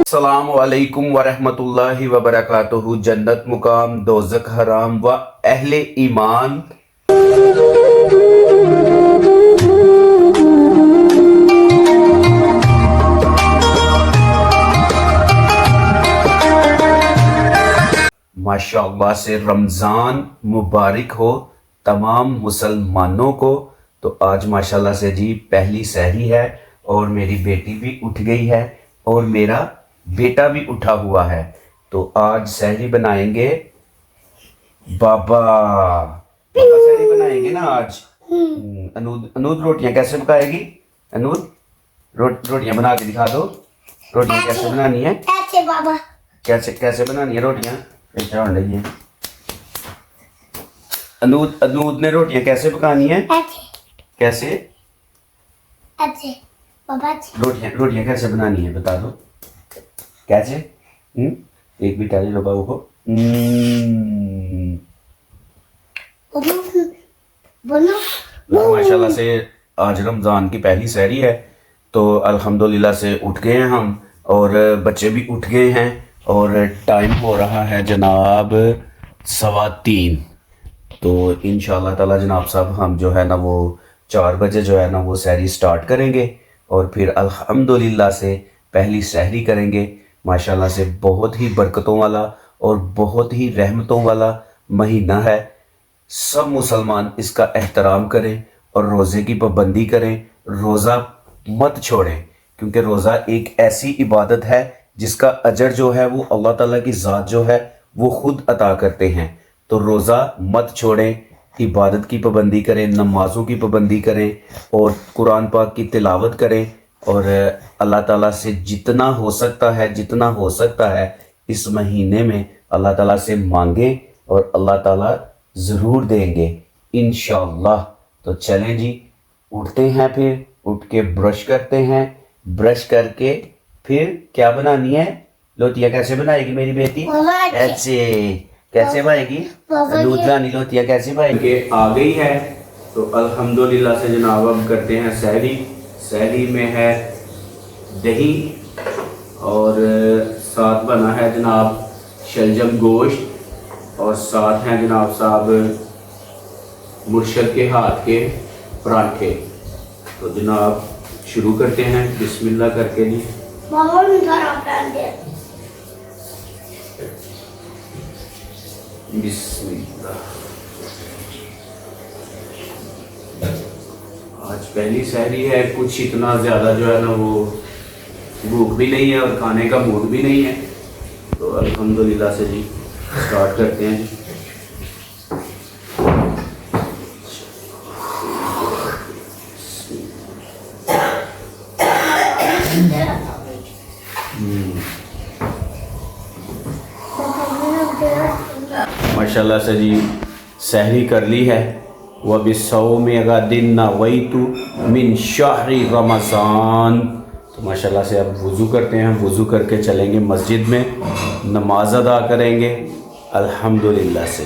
अस्सलामु अलैकुम वरहमतुल्लाहि वबरकातुहू। जन्नत मुकाम, दोज़ख हराम व अहले ईमान। माशाअल्लाह से रमज़ान मुबारक हो तमाम मुसलमानों को। तो आज माशाअल्लाह से जी पहली सहरी है और मेरी बेटी भी उठ गई है और मेरा बेटा भी उठा हुआ है। तो आज सहरी बनाएंगे बाबा सहरी बनाएंगे ना आज। अनूद रोटियां कैसे पकाएगी? अनूद रोटियां बना के दिखा दो। रोटियां कैसे बनानी है? कैसे बाबा? कैसे बनानी है रोटियां? ऐसा होना है। अनूद ने रोटियां कैसे पकानी है? कैसे? ऐसे बाबा जी। रोटियां कैसे बनानी है बता दो। कैसे? एक भी टाली लो बाबू को। बोलो। माशाल्लाह से आज रमज़ान की पहली सहरी है तो अल्हम्दुलिल्लाह से उठ गए हैं हम और बच्चे भी उठ गए हैं और टाइम हो रहा है जनाब 3:15। तो इंशाल्लाह ताला जनाब साहब हम जो है ना वो 4 बजे जो है ना वो सहरी स्टार्ट करेंगे और फिर अल्हम्दुलिल्लाह से पहली सहरी करेंगे। माशाल्लाह से बहुत ही बरकतों वाला और बहुत ही रहमतों वाला महीना है। सब मुसलमान इसका एहतराम करें और रोज़े की पाबंदी करें, रोज़ा मत छोड़ें, क्योंकि रोज़ा एक ऐसी इबादत है जिसका अजर जो है वो अल्लाह ताला की ज़ात जो है वो खुद अता करते हैं। तो रोज़ा मत छोड़ें, इबादत की पाबंदी करें, नमाज़ों की पाबंदी करें और कुरान पाक की तिलावत करें और अल्लाह ताला से जितना हो सकता है इस महीने में अल्लाह ताला से मांगें और अल्लाह ताला ज़रूर देंगे इंशाअल्लाह। तो चलें जी, उठते हैं, फिर उठ के ब्रश करते हैं, ब्रश करके फिर क्या बनानी है? लोटियाँ कैसे बनाएगी मेरी बेटी? ऐसे कैसे बनाएगी? दूध रानी लोटियाँ कैसे बनाएगी? आ गई है तो अल्हम्दुलिल्लाह से जनाब अब करते हैं सहरी। सहरी में है दही और साथ बना है जनाब शलजम गोश्त और साथ हैं जनाब साहब मुर्शद के हाथ के पराठे। तो जनाब शुरू करते हैं बिस्मिल्लाह करके जी। बिस्मिल्लाह। आज पहली सहरी है, कुछ इतना ज़्यादा जो है ना वो भूख भी नहीं है और खाने का मूड भी नहीं है। तो अल्हम्दुलिल्लाह से जी स्टार्ट करते हैं जी। माशाल्लाह से जी सहरी कर ली है। वह बिस्सौम गदिन नवैतु मिन शहरी रमज़ान। तो माशाल्लाह से अब वज़ू करते हैं, वज़ू करके चलेंगे मस्जिद में, नमाज अदा करेंगे अल्हम्दुलिल्लाह से।